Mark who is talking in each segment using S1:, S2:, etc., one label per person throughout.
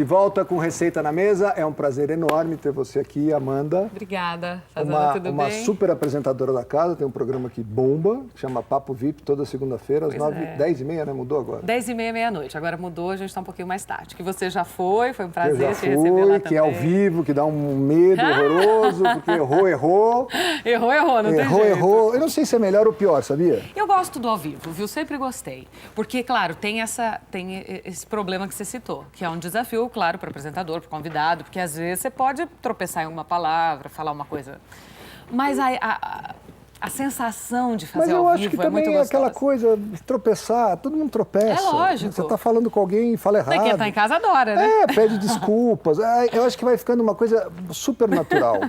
S1: De volta com Receita na Mesa. É um prazer enorme ter você aqui, Amanda.
S2: Obrigada. Fazenda, tudo bem?
S1: Uma super apresentadora da casa. Tem um programa que bomba, que chama Papo VIP, toda segunda-feira, às 10h30, né? Mudou agora?
S2: 10h30, meia-noite. Agora mudou, a gente está um pouquinho mais tarde. Que você já foi um prazer te receber lá também.
S1: Que é ao vivo, que dá um medo horroroso, porque errou.
S2: Errou, não tem jeito.
S1: Errou. Eu não sei se é melhor ou pior, sabia?
S2: Eu gosto do ao vivo, viu? Sempre gostei. Porque, claro, tem esse problema que você citou, que é um desafio, claro, para o apresentador, para o convidado, porque às vezes você pode tropeçar em uma palavra, falar uma coisa. Mas a sensação de fazer ao vivo é muito gostosa. Mas eu acho que também é aquela
S1: coisa de tropeçar, todo mundo tropeça.
S2: É lógico.
S1: Você está falando com alguém e fala errado.
S2: Quem está em casa adora, né?
S1: Pede desculpas. Eu acho que vai ficando uma coisa super natural.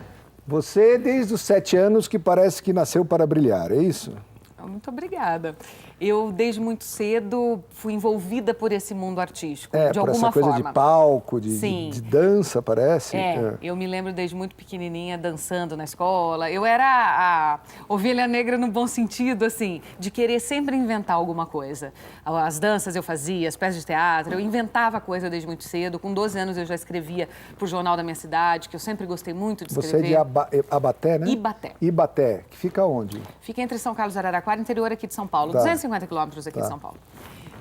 S1: Você, desde os 7 anos, que parece que nasceu para brilhar, é isso?
S2: Muito obrigada. Eu, desde muito cedo, fui envolvida por esse mundo artístico, de alguma forma.
S1: Essa coisa de palco, de dança, parece.
S2: Eu me lembro desde muito pequenininha dançando na escola. Eu era a ovelha negra no bom sentido, assim, de querer sempre inventar alguma coisa. As danças eu fazia, as peças de teatro, eu inventava coisa desde muito cedo. Com 12 anos eu já escrevia para o jornal da minha cidade, que eu sempre gostei muito de escrever.
S1: Você é de Abaté, né?
S2: Ibaté.
S1: Ibaté, que fica onde?
S2: Fica entre São Carlos e Araraquara, interior aqui de São Paulo, 250 quilômetros aqui de São Paulo.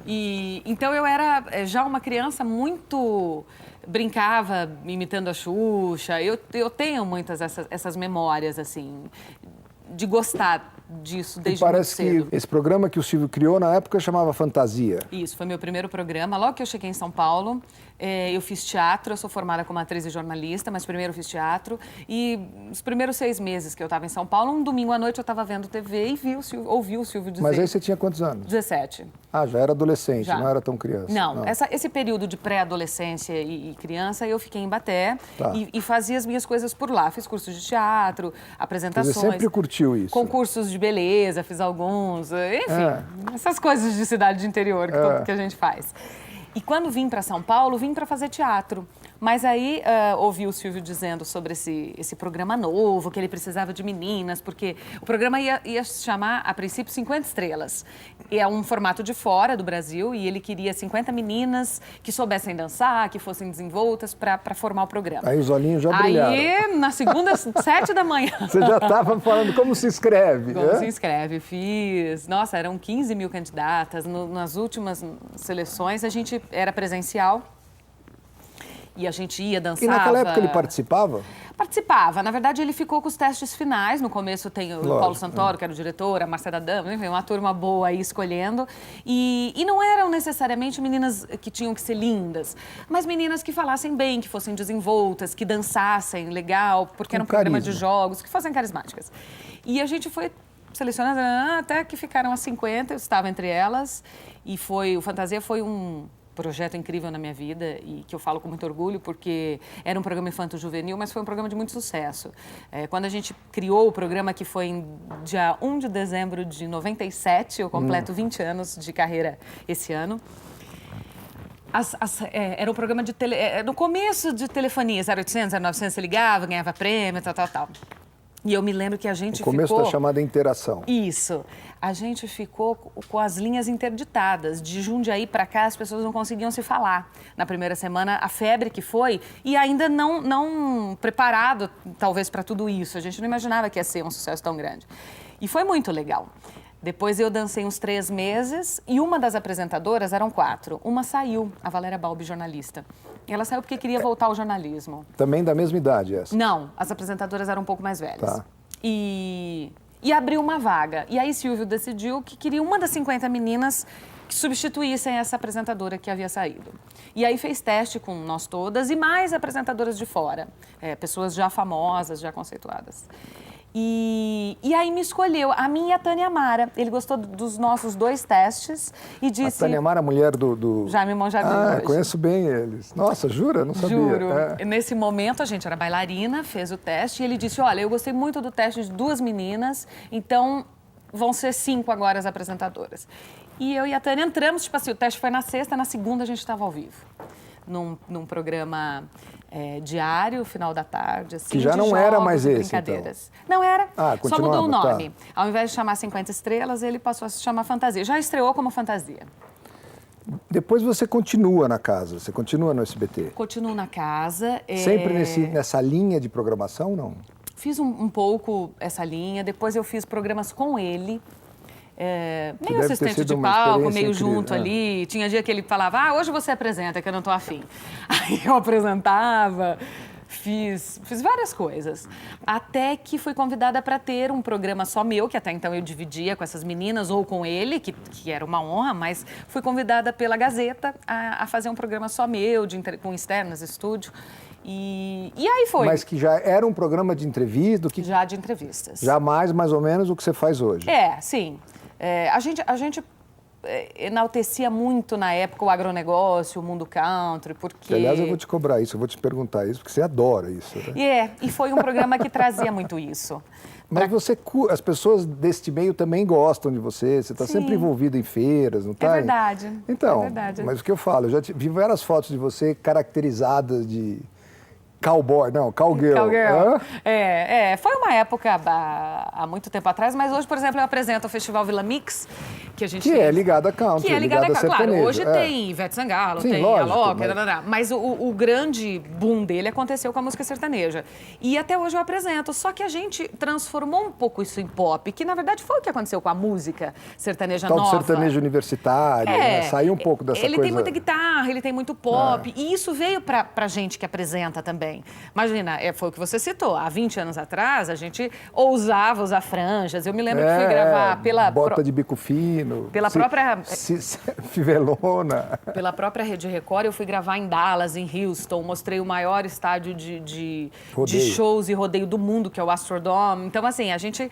S2: Então eu era já uma criança muito... brincava imitando a Xuxa. Eu tenho muitas essas memórias, assim, de gostar disso desde muito cedo.
S1: Parece que esse programa que o Silvio criou na época chamava Fantasia.
S2: Isso, foi meu primeiro programa. Logo que eu cheguei em São Paulo, eu fiz teatro. Eu sou formada como atriz e jornalista, mas primeiro eu fiz teatro. E os primeiros 6 meses que eu estava em São Paulo, um domingo à noite eu estava vendo TV e ouvi o Silvio dizer...
S1: Mas aí você tinha quantos anos?
S2: 17.
S1: Ah, já era adolescente, não era tão criança.
S2: Não. Esse período de pré-adolescência e criança, eu fiquei em Ibaté e fazia as minhas coisas por lá. Fiz cursos de teatro, apresentações.
S1: Você sempre curtiu isso?
S2: Concursos de beleza, fiz alguns, enfim, essas coisas de cidade de interior que a gente faz. E quando vim para São Paulo, vim para fazer teatro. Mas aí ouvi o Silvio dizendo sobre esse programa novo, que ele precisava de meninas, porque o programa ia se chamar, a princípio, 50 Estrelas. E é um formato de fora do Brasil, e ele queria 50 meninas que soubessem dançar, que fossem desenvoltas para formar o programa.
S1: Aí os olhinhos já brilharam.
S2: Aí, na segunda, 7 da manhã...
S1: Você já estava falando como se inscreve.
S2: Como se inscreve, fiz... Nossa, eram 15 mil candidatas. Nas últimas seleções, a gente era presencial. E a gente ia, dançava...
S1: E naquela época ele participava?
S2: Participava. Na verdade, ele ficou com os testes finais. No começo tem o Paulo Santoro, que era o diretor, a Marcela Dama, enfim, uma turma boa aí escolhendo. E não eram necessariamente meninas que tinham que ser lindas, mas meninas que falassem bem, que fossem desenvoltas, que dançassem legal, porque era um programa de jogos, que fossem carismáticas. E a gente foi selecionando até que ficaram as 50, eu estava entre elas. E o Fantasia foi um projeto incrível na minha vida e que eu falo com muito orgulho porque era um programa infanto-juvenil, mas foi um programa de muito sucesso. Quando a gente criou o programa, que foi em dia 1 de dezembro de 97, eu completo 20 anos de carreira esse ano. Era um programa de no começo de telefonia, 0800, 0900, você ligava, ganhava prêmio, tal. E eu me lembro que a gente ficou...
S1: O começo da chamada interação.
S2: Isso. A gente ficou com as linhas interditadas. De Jundiaí para cá, as pessoas não conseguiam se falar. Na primeira semana, a febre que foi, e ainda não preparado, talvez, para tudo isso. A gente não imaginava que ia ser um sucesso tão grande. E foi muito legal. Depois eu dancei uns 3 meses e uma das apresentadoras, eram 4. Uma saiu, a Valéria Balbi, jornalista. E ela saiu porque queria voltar ao jornalismo.
S1: Também da mesma idade essa?
S2: Não, as apresentadoras eram um pouco mais velhas. E abriu uma vaga. E aí Silvio decidiu que queria uma das 50 meninas que substituíssem essa apresentadora que havia saído. E aí fez teste com nós todas e mais apresentadoras de fora. Pessoas já famosas, já conceituadas. E aí me escolheu, a minha e a Tânia Amara. Ele gostou dos nossos 2 testes e disse...
S1: A Tânia Amara, a mulher do...
S2: Jaime Monjardim.
S1: Ah, conheço bem eles. Nossa, jura? Não sabia.
S2: Juro. Nesse momento, a gente era bailarina, fez o teste e ele disse, olha, eu gostei muito do teste de 2 meninas, então vão ser 5 agora as apresentadoras. E eu e a Tânia entramos, tipo assim, o teste foi na sexta, na segunda a gente estava ao vivo. Num programa diário, final da tarde, assim,
S1: que já não era mais esse, então.
S2: Não era, só mudou o nome.
S1: Tá.
S2: Ao invés de chamar 50 Estrelas, ele passou a se chamar Fantasia. Já estreou como Fantasia.
S1: Depois você continua na casa, você continua no SBT?
S2: Continuo na casa.
S1: Sempre nessa linha de programação, não?
S2: Fiz um pouco essa linha, depois eu fiz programas com ele. Meio assistente de palco, meio junto ali. Tinha dia que ele falava, hoje você apresenta, que eu não tô afim. Aí eu apresentava, fiz várias coisas. Até que fui convidada para ter um programa só meu, que até então eu dividia com essas meninas ou com ele, que era uma honra, mas fui convidada pela Gazeta a fazer um programa só meu, com externas, estúdio. E aí foi.
S1: Mas que já era um programa de entrevista?
S2: Já de entrevistas.
S1: Já mais ou menos, o que você faz hoje?
S2: Sim. A gente enaltecia muito na época o agronegócio, o mundo country, porque...
S1: Aliás, eu vou te cobrar isso, eu vou te perguntar isso, porque você adora isso, né?
S2: E foi um programa que trazia muito isso.
S1: Mas as pessoas deste meio também gostam de você está sempre envolvida em feiras, não está?
S2: É verdade.
S1: Então,
S2: é verdade.
S1: Mas o que eu falo, eu já vi várias fotos de você caracterizadas de... Cowboy, não, cowgirl.
S2: Cowgirl. Foi uma época há muito tempo atrás, mas hoje, por exemplo, eu apresento o Festival Vila Mix, que a gente
S1: que é ligado a country,
S2: que é ligado a
S1: sertanejo.
S2: Claro, hoje tem Ivete Sangalo, tem
S1: lógico,
S2: a Loca, mas o grande boom dele aconteceu com a música sertaneja. E até hoje eu apresento, só que a gente transformou um pouco isso em pop, que na verdade foi o que aconteceu com a música sertaneja nova.
S1: Tal sertanejo universitário, né? Saiu um pouco dessa coisa.
S2: Ele tem muita guitarra, ele tem muito pop, e isso veio pra gente que apresenta também. Imagina, foi o que você citou, há 20 anos atrás a gente ousava usar franjas. Eu me lembro que fui gravar pela...
S1: Bota de bico fino.
S2: Pela própria...
S1: Fivelona.
S2: Pela própria Rede Record, eu fui gravar em Dallas, em Houston, mostrei o maior estádio de shows e rodeio do mundo, que é o Astrodome. Então, assim, a gente...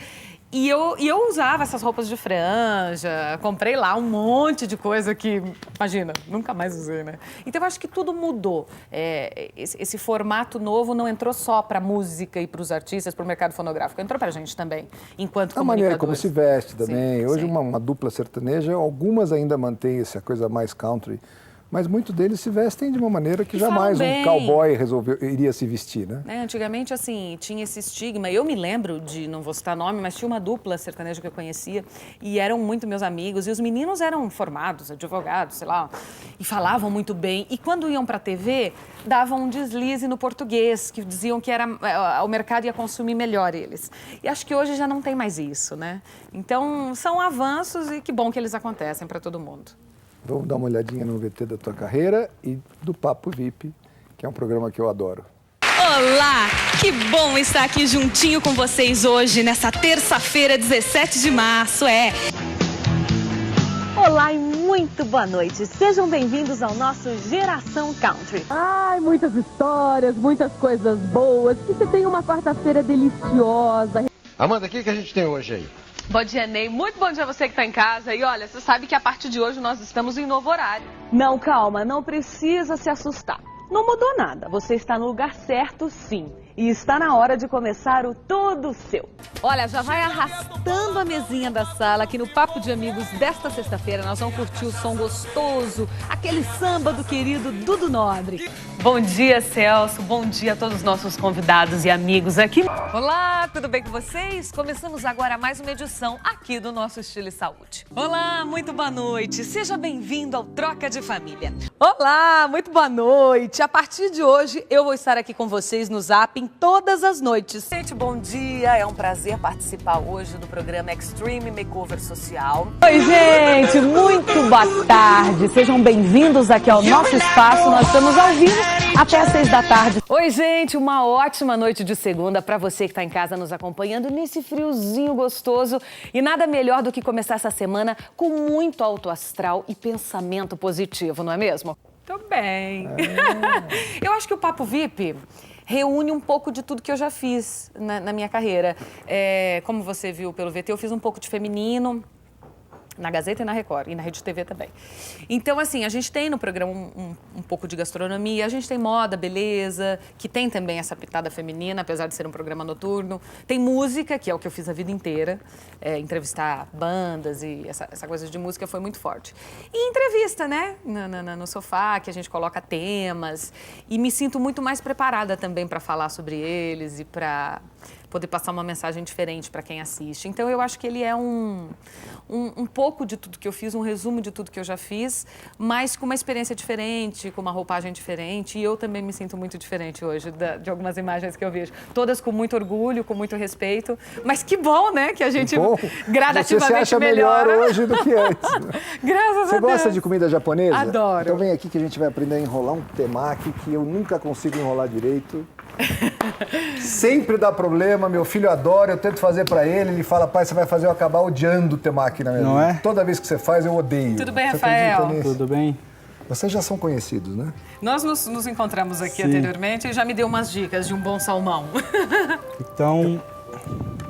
S2: E eu usava essas roupas de franja, comprei lá um monte de coisa que, imagina, nunca mais usei, né? Então eu acho que tudo mudou. Esse formato novo não entrou só para música e para os artistas, para o mercado fonográfico, entrou para a gente também, enquanto comunicadores.
S1: A maneira como se veste também. Hoje
S2: sim.
S1: Uma dupla sertaneja, algumas ainda mantêm essa coisa mais country, mas muitos deles se vestem de uma maneira que jamais um cowboy iria se vestir, né?
S2: Antigamente, assim, tinha esse estigma. Eu me lembro não vou citar nome, mas tinha uma dupla sertaneja que eu conhecia e eram muito meus amigos. E os meninos eram formados, advogados, sei lá, e falavam muito bem. E quando iam para a TV, davam um deslize no português, que diziam que o mercado ia consumir melhor eles. E acho que hoje já não tem mais isso, né? Então, são avanços e que bom que eles acontecem para todo mundo.
S1: Vamos dar uma olhadinha no VT da tua carreira e do Papo VIP, que é um programa que eu adoro.
S3: Olá! Que bom estar aqui juntinho com vocês hoje, nessa terça-feira, 17 de março,
S4: Olá e muito boa noite. Sejam bem-vindos ao nosso Geração Country.
S5: Ai, muitas histórias, muitas coisas boas. Que você tenha uma quarta-feira deliciosa.
S6: Amanda, o que a gente tem hoje aí?
S7: Bom dia, Ney. Muito bom dia a você que está em casa. E olha, você sabe que a partir de hoje nós estamos em novo horário.
S4: Não, calma, não precisa se assustar. Não mudou nada, você está no lugar certo, sim. E está na hora de começar o Todo Seu.
S8: Olha, já vai arrastando a mesinha da sala, que no Papo de Amigos desta sexta-feira nós vamos curtir o som gostoso, aquele samba do querido Dudu Nobre.
S7: Bom dia, Celso. Bom dia a todos os nossos convidados e amigos aqui.
S8: Olá, tudo bem com vocês? Começamos agora mais uma edição aqui do nosso Estilo e Saúde.
S3: Olá, muito boa noite. Seja bem-vindo ao Troca de Família.
S8: Olá, muito boa noite. A partir de hoje eu vou estar aqui com vocês no Zap todas as noites.
S2: Gente, bom dia. É um prazer participar hoje do programa Extreme Makeover Social.
S4: Oi, gente, muito boa tarde. Sejam bem-vindos aqui ao nosso espaço. Nós estamos ao vivo até às 6 da tarde.
S2: Oi, gente, uma ótima noite de segunda para você que está em casa nos acompanhando nesse friozinho gostoso. E nada melhor do que começar essa semana com muito alto astral e pensamento positivo, não é mesmo? Tô bem. Eu acho que o Papo VIP reúne um pouco de tudo que eu já fiz na minha carreira. Como você viu pelo VT, eu fiz um pouco de feminino, na Gazeta e na Record, e na Rede TV também. Então, assim, a gente tem no programa um pouco de gastronomia, a gente tem moda, beleza, que tem também essa pitada feminina, apesar de ser um programa noturno. Tem música, que é o que eu fiz a vida inteira, entrevistar bandas e essa coisa de música foi muito forte. E entrevista, né, no sofá, que a gente coloca temas, e me sinto muito mais preparada também para falar sobre eles e para poder passar uma mensagem diferente para quem assiste. Então, eu acho que ele é um pouco de tudo que eu fiz, um resumo de tudo que eu já fiz, mas com uma experiência diferente, com uma roupagem diferente. E eu também me sinto muito diferente hoje de algumas imagens que eu vejo. Todas com muito orgulho, com muito respeito. Mas que bom, né? Que a gente gradativamente
S1: você se acha
S2: melhora.
S1: melhor hoje do que antes.
S2: Graças a Deus.
S1: Você gosta de comida japonesa?
S2: Adoro.
S1: Então vem aqui que a gente vai aprender a enrolar um temaki que eu nunca consigo enrolar direito. Sempre dá problema, meu filho adora, eu tento fazer pra ele, ele fala, pai, você vai fazer eu acabar odiando o temaki na minha vida.
S9: Não é?
S1: Toda vez que você faz, eu odeio.
S2: Tudo bem,
S1: Você
S2: Rafael?
S1: acredita nisso?
S9: Tudo bem?
S1: Vocês já são conhecidos, né?
S2: Nós nos encontramos aqui
S9: Sim.
S2: anteriormente e já me deu umas dicas de um bom salmão.
S9: Então,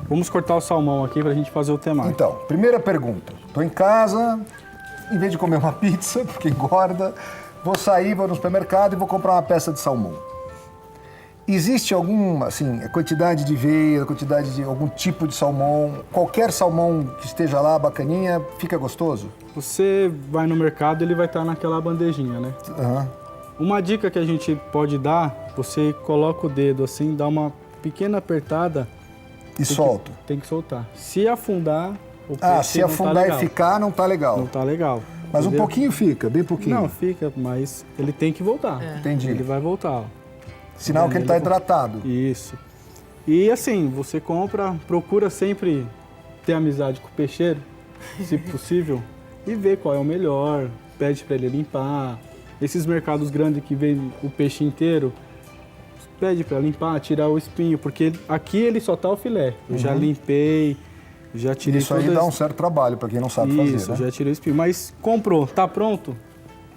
S9: vamos cortar o salmão aqui pra gente fazer o temaki.
S1: Então, primeira pergunta. Tô em casa, em vez de comer uma pizza, porque engorda, vou sair, vou no supermercado e vou comprar uma peça de salmão. Existe alguma, assim, a quantidade de veia, a quantidade de algum tipo de salmão, qualquer salmão que esteja lá, bacaninha, fica gostoso?
S9: Você vai no mercado, ele vai estar naquela bandejinha, né?
S1: Aham.
S9: Uma dica que a gente pode dar, você coloca o dedo assim, dá uma pequena apertada.
S1: E solto.
S9: Tem que soltar. Se afundar, o peixe
S1: Se
S9: não
S1: afundar
S9: tá
S1: e
S9: legal.
S1: ficar, não tá legal.
S9: Não tá legal.
S1: Mas
S9: entendeu?
S1: um pouquinho fica, bem pouquinho.
S9: Não, fica, mas ele tem que voltar.
S1: Entendi.
S9: Ele vai voltar, ó.
S1: Sinal que ele tá hidratado.
S9: Isso. E assim, você compra, procura sempre ter amizade com o peixeiro, se possível, e ver qual é o melhor, pede para ele limpar. Esses mercados grandes que vendem o peixe inteiro, pede para limpar, tirar o espinho, porque aqui ele só tá o filé. Eu já limpei, já tirei
S1: Isso aí dá um certo trabalho para quem não sabe fazer,
S9: Isso,
S1: né?
S9: já tirei o espinho. Mas comprou, tá pronto,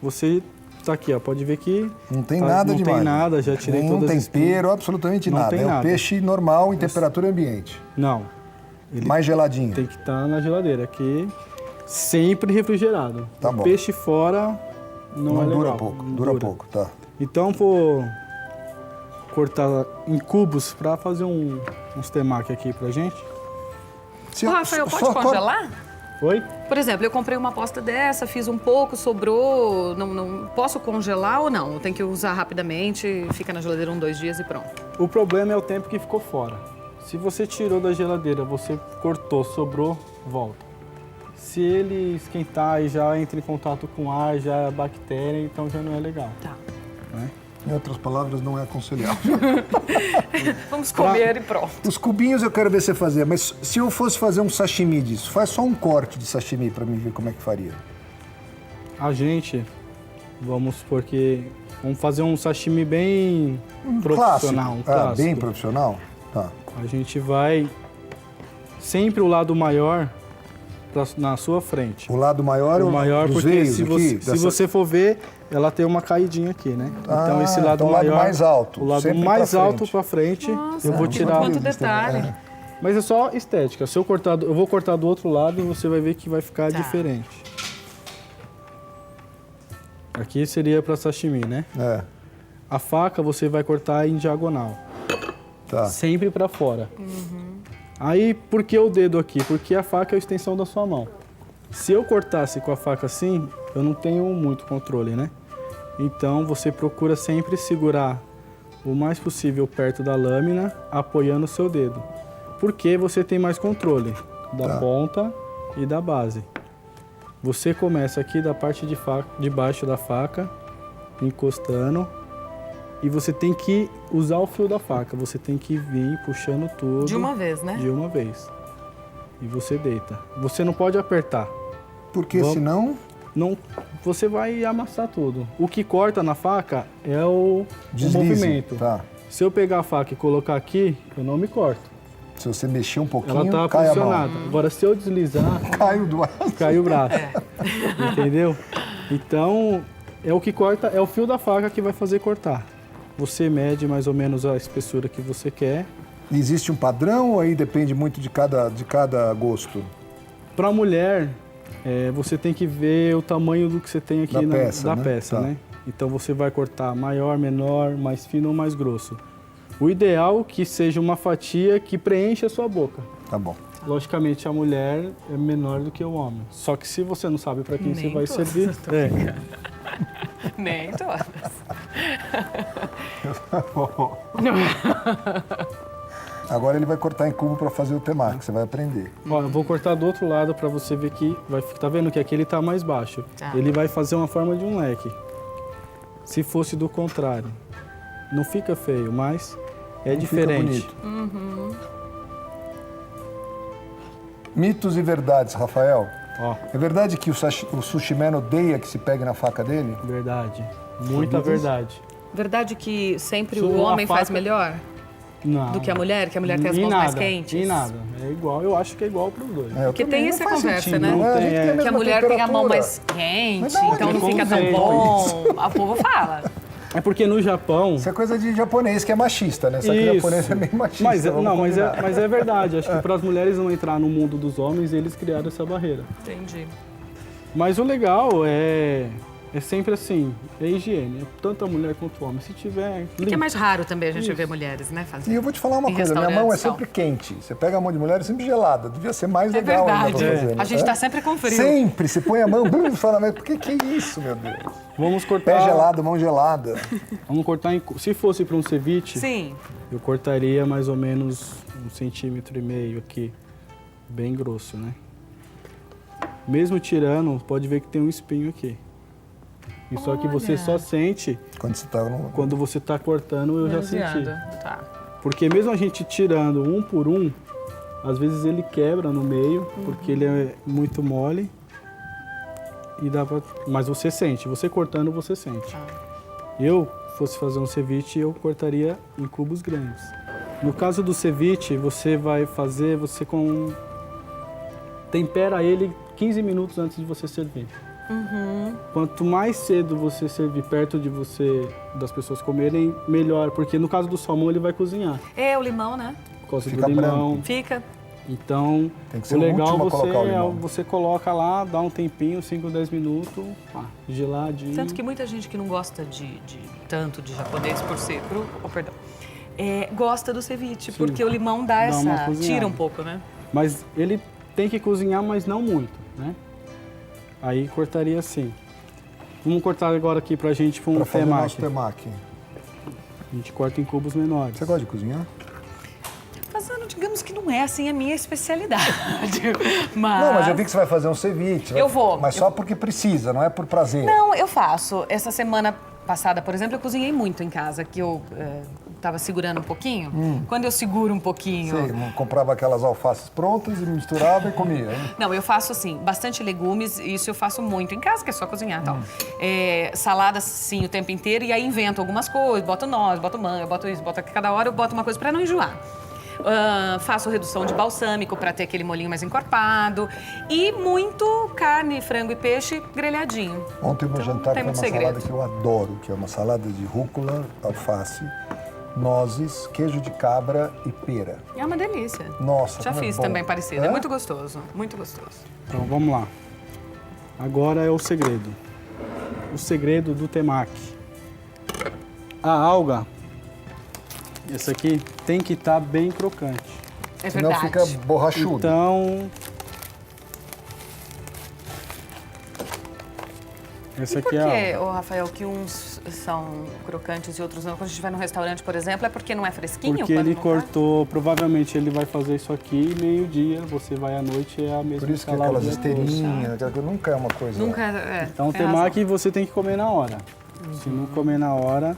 S9: você tá aqui, ó, pode ver que
S1: Não tem
S9: tá-
S1: nada
S9: não
S1: demais.
S9: tem nada, já tirei
S1: Nenhum
S9: todas as
S1: tempero,
S9: espinhas.
S1: absolutamente
S9: Não
S1: nada.
S9: tem
S1: É um
S9: nada.
S1: peixe normal em temperatura ambiente.
S9: Não, ele
S1: Mais geladinho.
S9: tem que estar na geladeira, aqui sempre refrigerado.
S1: Tá
S9: O
S1: bom.
S9: peixe fora não é legal.
S1: dura pouco,
S9: não
S1: dura pouco, tá.
S9: Então vou cortar em cubos para fazer uns temaki aqui pra gente.
S1: Se
S2: Ô, Rafael,
S1: só
S2: pode congelar?
S9: Oi?
S2: Por exemplo, eu comprei uma posta dessa, fiz um pouco, sobrou, não posso congelar ou não? Tem que usar rapidamente, fica na geladeira 1, 2 dias e pronto.
S9: O problema é o tempo que ficou fora. Se você tirou da geladeira, você cortou, sobrou, volta. Se ele esquentar e já entra em contato com ar, já é bactéria, então já não é legal.
S2: Tá.
S9: Né?
S1: Em outras palavras, não é aconselhável.
S2: Vamos comer e pronto.
S1: Os cubinhos eu quero ver você fazer, mas se eu fosse fazer um sashimi disso, faz só um corte de sashimi para mim ver como é que faria.
S9: A gente, vamos fazer um sashimi bem profissional, um clássico.
S1: bem profissional? Tá.
S9: A gente vai sempre o lado maior na sua frente.
S1: O lado maior,
S9: O maior
S1: dos
S9: porque
S1: veios
S9: se
S1: aqui,
S9: você for ver, ela tem uma caidinha aqui, né? Então esse lado
S1: então o lado
S9: maior,
S1: mais alto,
S9: o lado
S1: sempre
S9: mais
S1: pra
S9: alto
S1: frente.
S9: para frente,
S2: Nossa,
S9: eu vou tirar.
S2: Quanto detalhe.
S9: Mas é só estética. Se eu vou cortar do outro lado e você vai ver que vai ficar diferente. Aqui seria para sashimi, né?
S1: É,
S9: A faca você vai cortar em diagonal,
S1: tá.
S9: sempre para fora. Aí, por que o dedo aqui? Porque a faca é a extensão da sua mão. Se eu cortasse com a faca assim, eu não tenho muito controle, né? Então, você procura sempre segurar o mais possível perto da lâmina, apoiando o seu dedo. Porque você tem mais controle da ponta e da base. Você começa aqui da parte de baixo da faca, encostando, e você tem que usar o fio da faca. Você tem que vir puxando tudo.
S2: De uma vez, né?
S9: De uma vez. E você deita. Você não pode apertar.
S1: Porque senão
S9: Não, você vai amassar tudo. O que corta na faca é o
S1: deslize.
S9: movimento.
S1: Tá.
S9: Se eu pegar a faca e colocar aqui, eu não me corto.
S1: Se você mexer um pouquinho,
S9: Ela tá
S1: cai a
S9: posicionada.
S1: mão.
S9: Agora, se eu deslizar,
S1: Cai o braço.
S9: cai o braço. Entendeu? Então, é o que corta, é o fio da faca que vai fazer cortar. Você mede mais ou menos a espessura que você quer.
S1: Existe um padrão ou aí depende muito de cada gosto?
S9: Para a mulher, você tem que ver o tamanho do que você tem aqui
S1: Da peça, né?
S9: né? Então você vai cortar maior, menor, mais fino ou mais grosso. O ideal é que seja uma fatia que preencha a sua boca.
S1: Tá bom.
S9: Logicamente, a mulher é menor do que o homem. Só que se você não sabe para quem
S2: Nem
S9: você vai
S2: todas,
S9: servir...
S2: Nem todas.
S1: Agora ele vai cortar em cubo para fazer o temaki, você vai aprender.
S9: Ó, eu vou cortar do outro lado para você ver que tá vendo que aqui ele tá mais baixo.
S2: Tá.
S9: Ele vai fazer uma forma de um leque. Se fosse do contrário, não fica feio, mas é diferente.
S1: Fica bonito. Mitos e verdades, Rafael.
S9: Ó,
S1: É verdade que o sushi man odeia que se pegue na faca dele?
S9: verdade. Muita verdade.
S2: Verdade que sempre
S9: Sua
S2: o homem faz
S9: faca-
S2: melhor
S9: Não.
S2: do que a mulher tem as
S9: Em
S2: mãos mais
S9: nada,
S2: quentes?
S9: Em nada. É igual, eu acho que é igual pros dois.
S2: Porque tem essa conversa, né?
S9: Não
S1: A
S9: tem,
S1: gente tem a
S9: é.
S2: Que a
S1: mesma
S2: mulher tem a mão
S1: temperatura.
S2: mais quente,
S1: Mas da onde
S2: então não
S1: ele
S2: fica tão
S1: inventou
S2: bom. O povo fala.
S9: É porque no Japão...
S1: Isso é coisa de japonês que é machista, né? Só que o japonês é meio machista.
S9: Mas,
S1: vamos combinar.
S9: mas é verdade. Acho que para as mulheres não entrar no mundo dos homens, eles criaram essa barreira.
S2: Entendi.
S9: Mas o legal é sempre assim, é higiene. É tanto a mulher quanto o homem. Se tiver
S2: Que é
S9: limpo.
S2: mais raro também a gente
S9: Isso.
S2: ver mulheres, né,
S1: E
S2: fazendo.
S1: eu vou te falar uma
S2: Em
S1: coisa, minha mão é
S2: restaurantes,
S1: sempre quente. Você pega a mão de mulher, é sempre gelada. Devia ser mais
S2: É
S1: legal ainda
S2: verdade.
S1: pra fazer, né?
S2: A gente tá sempre com frio.
S1: Sempre, você põe a mão, e fala, mas por que é isso, meu Deus?
S9: Vamos cortar.
S1: Pé gelado, mão gelada.
S9: Vamos cortar se fosse para um ceviche,
S2: Sim.
S9: eu cortaria mais ou menos 1,5 centímetro aqui, bem grosso, né? Mesmo tirando, pode ver que tem um espinho aqui. E só que você só sente
S1: Quando você tá no...
S9: quando você tá cortando, eu já senti.
S2: Manuseado. Tá.
S9: Porque mesmo a gente tirando um por um, às vezes ele quebra no meio, porque ele é muito mole. E dá pra... Mas você sente, você cortando, você sente. Eu, fosse fazer um ceviche, eu cortaria em cubos grandes. No caso do ceviche, você vai fazer, tempera ele 15 minutos antes de você servir. Quanto mais cedo você servir perto de você, das pessoas comerem, melhor. Porque no caso do salmão, ele vai cozinhar.
S2: É, o limão, né?
S9: Por causa
S1: Fica
S9: do limão.
S2: Fica.
S9: Então,
S1: Tem que ser
S9: o
S1: o
S9: legal
S1: último a colocar o limão.
S9: você coloca lá, dá um tempinho, 5, 10 minutos, geladinho.
S2: Tanto que muita gente que não gosta tanto de japonês por ser cru, gosta do ceviche, porque o limão dá
S9: uma
S2: essa...
S9: cozinhada.
S2: Tira um pouco, né?
S9: Mas ele tem que cozinhar, mas não muito, né? Aí cortaria assim. Vamos cortar agora aqui pra gente com
S1: Pra
S9: um
S1: fazer o nosso
S9: temaki.
S1: temaki.
S9: A gente corta em cubos menores.
S1: Você gosta de cozinhar?
S2: Fazendo, digamos que não é assim a minha especialidade. Mas...
S1: Não, mas eu vi que você vai fazer um ceviche.
S2: Eu vou.
S1: Mas só porque precisa, não é por prazer.
S2: Não, eu faço. Essa semana passada, por exemplo, eu cozinhei muito em casa, que eu tava segurando um pouquinho. Quando eu seguro um pouquinho...
S1: Você comprava aquelas alfaces prontas e misturava e comia. Hein?
S2: Não, eu faço assim, bastante legumes, isso eu faço muito em casa, que é só cozinhar e tal. Salada, sim, o tempo inteiro, e aí invento algumas coisas, boto noz, boto manga, boto isso, boto cada hora eu boto uma coisa pra não enjoar. Faço redução de balsâmico para ter aquele molinho mais encorpado. E muito carne, frango e peixe grelhadinho.
S1: Ontem o meu
S2: Então,
S1: jantar
S2: tem
S1: foi uma
S2: muito segredo.
S1: salada que eu adoro, que é uma salada de rúcula, alface, nozes, queijo de cabra e pera.
S2: É uma delícia.
S1: Nossa,
S2: Já
S1: como é
S2: fiz
S1: bom.
S2: também parecido. É muito gostoso, muito gostoso.
S9: Então vamos lá. Agora é o segredo. O segredo do temaki. A alga, essa aqui, tem que estar bem crocante.
S2: É
S1: Senão
S2: verdade.
S1: fica borrachudo.
S9: Então, essa
S2: E por
S9: aqui é a
S2: que,
S9: alga.
S2: ô, Rafael, que uns são crocantes e outros não? Quando a gente vai num restaurante, por exemplo, é porque não é fresquinho?
S9: Porque
S2: quando
S9: ele
S2: não tá?
S9: cortou, provavelmente ele vai fazer isso aqui meio-dia, você vai à noite, é a mesma
S1: Por isso que
S9: salada
S1: aquelas
S9: toda.
S1: esteirinhas, aquela coisa nunca é uma coisa...
S2: Nunca,
S9: Então o
S2: tem razão.
S9: temaki você tem que comer na hora. Se não comer na hora...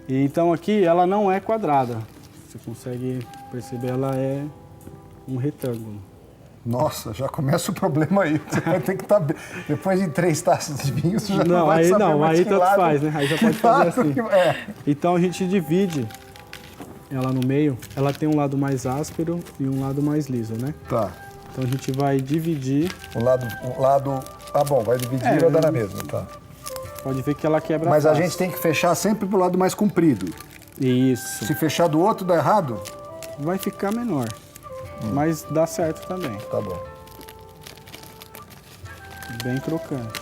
S9: E então aqui ela não é quadrada. Você consegue perceber, ela é um retângulo.
S1: Nossa, já começa o problema aí. Você vai ter que estar... Depois de 3 taças de vinho, você já não vai
S9: aí
S1: saber
S9: não,
S1: mais
S9: aí
S1: que
S9: tanto
S1: lado-
S9: faz, né? Aí já pode fazer
S1: lado
S9: assim.
S1: que- é.
S9: Então a gente divide ela no meio. Ela tem um lado mais áspero e um lado mais liso, né?
S1: Tá.
S9: Então a gente vai dividir.
S1: Um lado... Ah, bom, vai dividir e vai dar na mesma, tá.
S9: Pode ver que ela quebra
S1: Mas a
S9: fácil.
S1: gente tem que fechar sempre pro lado mais comprido.
S9: Isso.
S1: Se fechar do outro, dá errado?
S9: Vai ficar menor. Mas dá certo também.
S1: Tá bom.
S9: Bem crocante.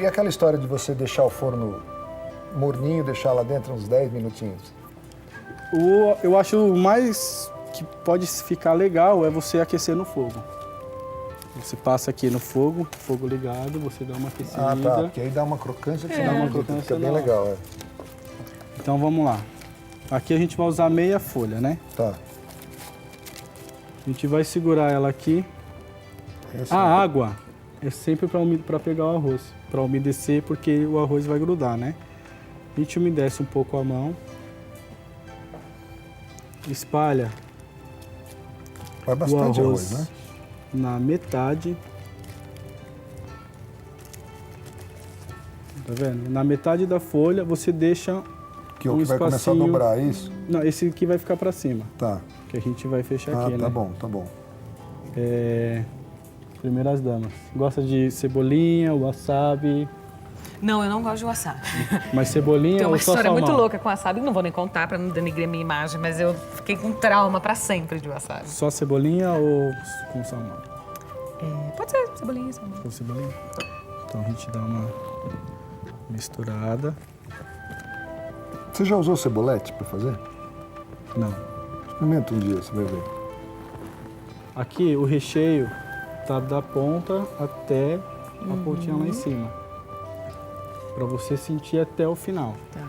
S1: E aquela história de você deixar o forno morninho, deixar lá dentro uns 10 minutinhos?
S9: Eu acho o mais que pode ficar legal é você aquecer no fogo. Você passa aqui no fogo ligado, você dá uma aquecida.
S1: Ah, tá. Porque aí dá uma crocância que você
S9: Dá
S1: não
S9: uma
S1: acredita,
S9: crocância
S1: fica bem
S9: da
S1: legal,
S9: Então vamos lá. Aqui a gente vai usar meia folha, né?
S1: Tá.
S9: A gente vai segurar ela aqui.
S1: Esse
S9: A
S1: é-
S9: água é sempre para pegar o arroz, para umedecer, porque o arroz vai grudar, né? A gente umedece um pouco a mão. Espalha
S1: Vai
S9: o
S1: bastante
S9: arroz,
S1: arroz, né?
S9: na metade. Tá vendo? Na metade da folha você deixa
S1: Que é o
S9: um
S1: que vai começar a
S9: espacinho-
S1: dobrar, é isso?
S9: Não, esse aqui vai ficar para cima,
S1: Tá.
S9: que a gente vai fechar
S1: Ah,
S9: aqui,
S1: tá
S9: né?
S1: bom, tá bom.
S9: Primeiras damas. Gosta de cebolinha, wasabi,
S2: Não, eu não gosto de wasabi.
S9: mas cebolinha
S2: Tem uma
S9: ou só
S2: história
S9: salmão?
S2: muito louca com wasabi, não vou nem contar pra não denigrir minha imagem, mas eu fiquei com trauma pra sempre de wasabi.
S9: Só cebolinha ou com salmão?
S2: Pode ser cebolinha, salmão.
S9: Com cebolinha? Então a gente dá uma misturada.
S1: Você já usou cebolete para fazer?
S9: Não.
S1: Experimenta um dia, você vai ver.
S9: Aqui o recheio tá da ponta até a pontinha lá em cima. Pra você sentir até o final.
S2: Tá.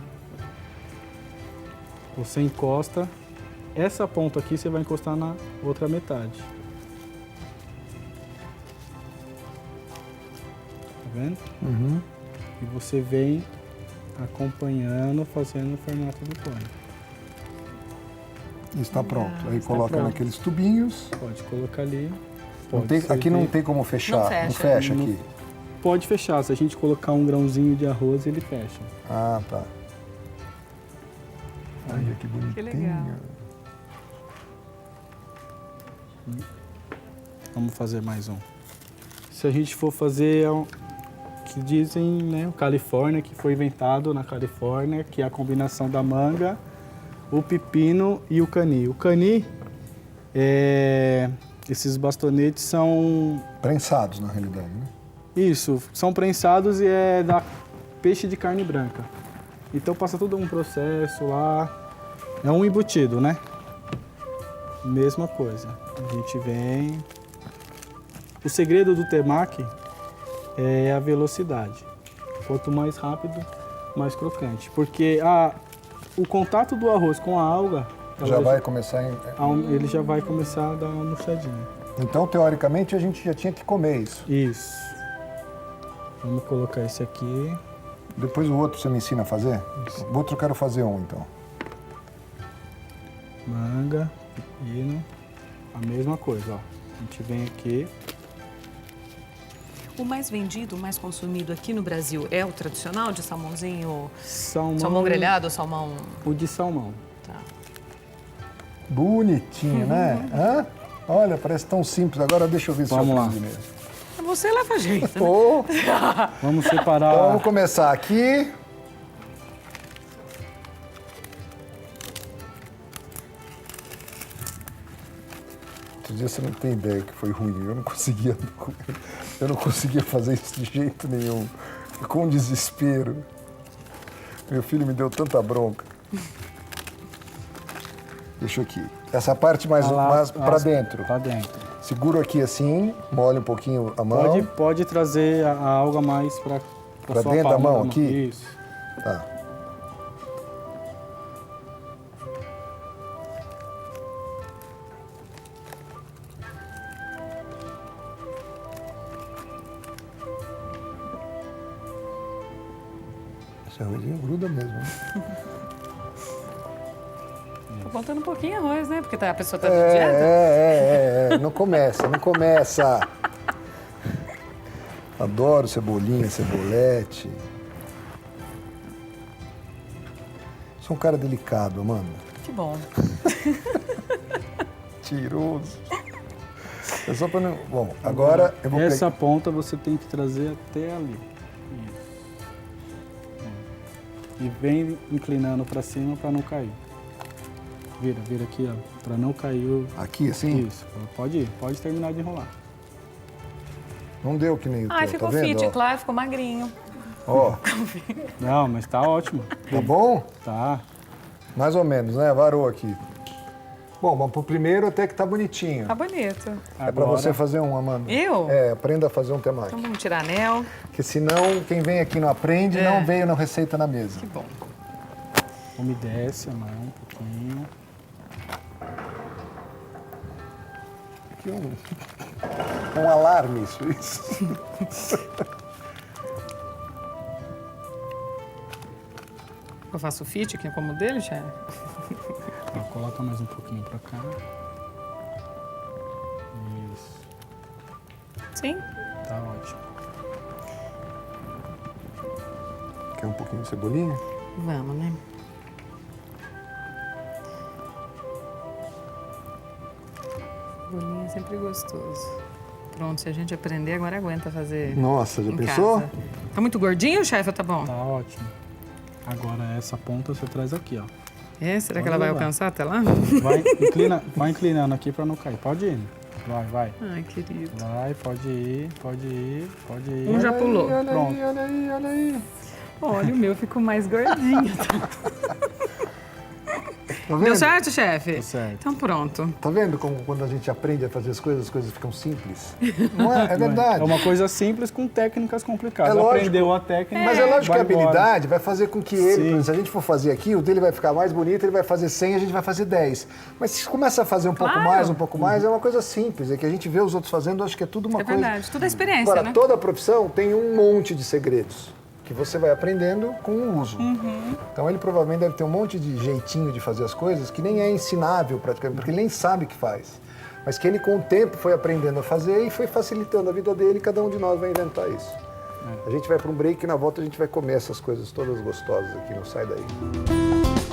S9: Você encosta. Essa ponta aqui você vai encostar na outra metade. Tá vendo?
S1: Uhum.
S9: E você vem acompanhando, fazendo o formato do cone.
S1: Está pronto. Aí
S9: está
S1: coloca
S9: pronto.
S1: naqueles tubinhos.
S9: Pode colocar ali.
S1: Não
S9: Pode
S1: tem- aqui não
S9: servir.
S1: tem como fechar.
S2: Não
S1: Não
S2: fecha.
S1: fecha
S9: Não-
S1: aqui.
S9: Pode fechar. Se a gente colocar um grãozinho de arroz, ele fecha.
S1: Ah, tá. Olha que bonitinho.
S2: Que legal.
S9: Vamos fazer mais um. Se a gente for fazer o que dizem, né, o Califórnia, que foi inventado na Califórnia, que é a combinação da manga, o pepino e o cani. O cani, esses bastonetes são
S1: Prensados, na realidade, né?
S9: isso, são prensados e é da peixe de carne branca. Então passa todo um processo lá, é um embutido, né? Mesma coisa. A gente vem. O segredo do temaki é a velocidade. Quanto mais rápido, mais crocante. Porque o contato do arroz com a alga,
S1: Já vai começar
S9: ele já vai começar a dar uma murchadinha.
S1: Então, teoricamente, a gente já tinha que comer isso.
S9: Isso. Vamos colocar esse aqui.
S1: Depois o outro você me ensina a fazer? O outro eu quero fazer um, então.
S9: Manga, pepino, a mesma coisa, ó. A gente vem aqui.
S2: O mais vendido, o mais consumido aqui no Brasil é o tradicional de salmãozinho,
S9: Salmão,
S2: salmão grelhado ou salmão...
S9: O de salmão.
S2: Tá.
S1: Bonitinho, né? Hã? Olha, parece tão simples. Agora deixa eu ver se eu
S9: Vamos lá.
S1: aprendi mesmo.
S2: Você leva jeito, né?
S1: Ô,
S9: Vamos separar.
S1: então vamos começar aqui. Outro dia você não tem ideia que foi ruim. Eu não conseguia fazer isso de jeito nenhum. Com desespero. Meu filho me deu tanta bronca. Deixa aqui. Essa parte mais para dentro.
S9: Pra dentro.
S1: Seguro aqui assim, molha um pouquinho a mão.
S9: Pode trazer a alga mais pra
S1: Pra
S9: sua
S1: dentro da
S9: palma
S1: mão aqui?
S9: Isso.
S1: Tá. Esse arrozinho gruda mesmo, né?
S2: Tô contando um pouquinho arroz, né? Porque a pessoa tá de dieta.
S1: Não começa, não começa. Adoro cebolinha, cebolete. Sou um cara delicado, Amanda.
S2: Que bom.
S1: Tiroso. É só pra não... Bom, agora eu vou
S9: Essa
S1: pegar...
S9: ponta você tem que trazer até ali. Isso. E vem inclinando pra cima pra não cair. Vira aqui, ó. Pra não cair o...
S1: Aqui, assim?
S9: Isso. Pode ir. Pode terminar de enrolar.
S1: Não deu que nem o
S2: Ai,
S1: teu,
S2: ficou
S1: tá vendo?
S2: fit, claro, ficou magrinho.
S1: Ó,
S9: Não, mas tá ótimo.
S1: tá bom?
S9: Tá.
S1: Mais ou menos, né? Varou aqui. Bom, mas pro primeiro até que tá bonitinho.
S2: Tá bonito.
S1: É pra você fazer um, Amanda.
S2: Eu?
S1: É, aprenda a fazer um temaki.
S2: Então vamos tirar anel.
S1: Porque senão, quem vem aqui não aprende, não veio na receita na mesa.
S2: Que bom.
S9: Umedece a mão um pouquinho.
S1: Que um alarme isso.
S2: Eu faço fit aqui como o dele, chefe?
S9: Coloca mais um pouquinho pra cá. Isso.
S2: Sim.
S9: Tá ótimo.
S1: Quer um pouquinho de cebolinha?
S2: Vamos, né? Cebolinha é sempre gostoso. Pronto, se a gente aprender, agora aguenta fazer.
S1: Nossa, já
S2: em
S1: pensou?
S2: casa. Tá muito gordinho, chefe, ou tá bom?
S9: Tá ótimo. Agora essa ponta você traz aqui, ó.
S2: É? Será que
S9: Pode
S2: ela vai
S9: levar.
S2: alcançar até lá?
S9: Vai inclinando aqui pra não cair. Pode ir. Vai.
S2: Ai, querido.
S9: Vai, pode ir.
S2: Um já pulou.
S9: Pronto.
S1: Olha aí.
S2: Olha, o meu ficou mais gordinho.
S1: Tá vendo?
S2: Deu certo, chefe?
S9: Tá certo.
S2: Então pronto.
S1: Tá vendo como quando a gente aprende a fazer as coisas ficam simples? Não é? É verdade.
S9: É uma coisa simples com técnicas complicadas.
S1: É lógico.
S9: Aprendeu a técnica.
S1: Mas é lógico que a
S9: vai embora.
S1: habilidade vai fazer com que ele,
S9: Sim.
S1: se a gente for fazer aqui, o dele vai ficar mais bonito, ele vai fazer 100, a gente vai fazer 10. Mas se começa a fazer um pouco mais, é uma coisa simples. É que a gente vê os outros fazendo, acho que é tudo uma
S2: É
S1: coisa.
S2: verdade, tudo é experiência,
S1: Agora,
S2: né?
S1: toda profissão tem um monte de segredos que você vai aprendendo com o uso. Então ele provavelmente deve ter um monte de jeitinho de fazer as coisas que nem é ensinável praticamente, porque ele nem sabe o que faz. Mas que ele com o tempo foi aprendendo a fazer e foi facilitando a vida dele, e cada um de nós vai inventar isso. A gente vai para um break e na volta a gente vai comer essas coisas todas gostosas aqui, não sai daí.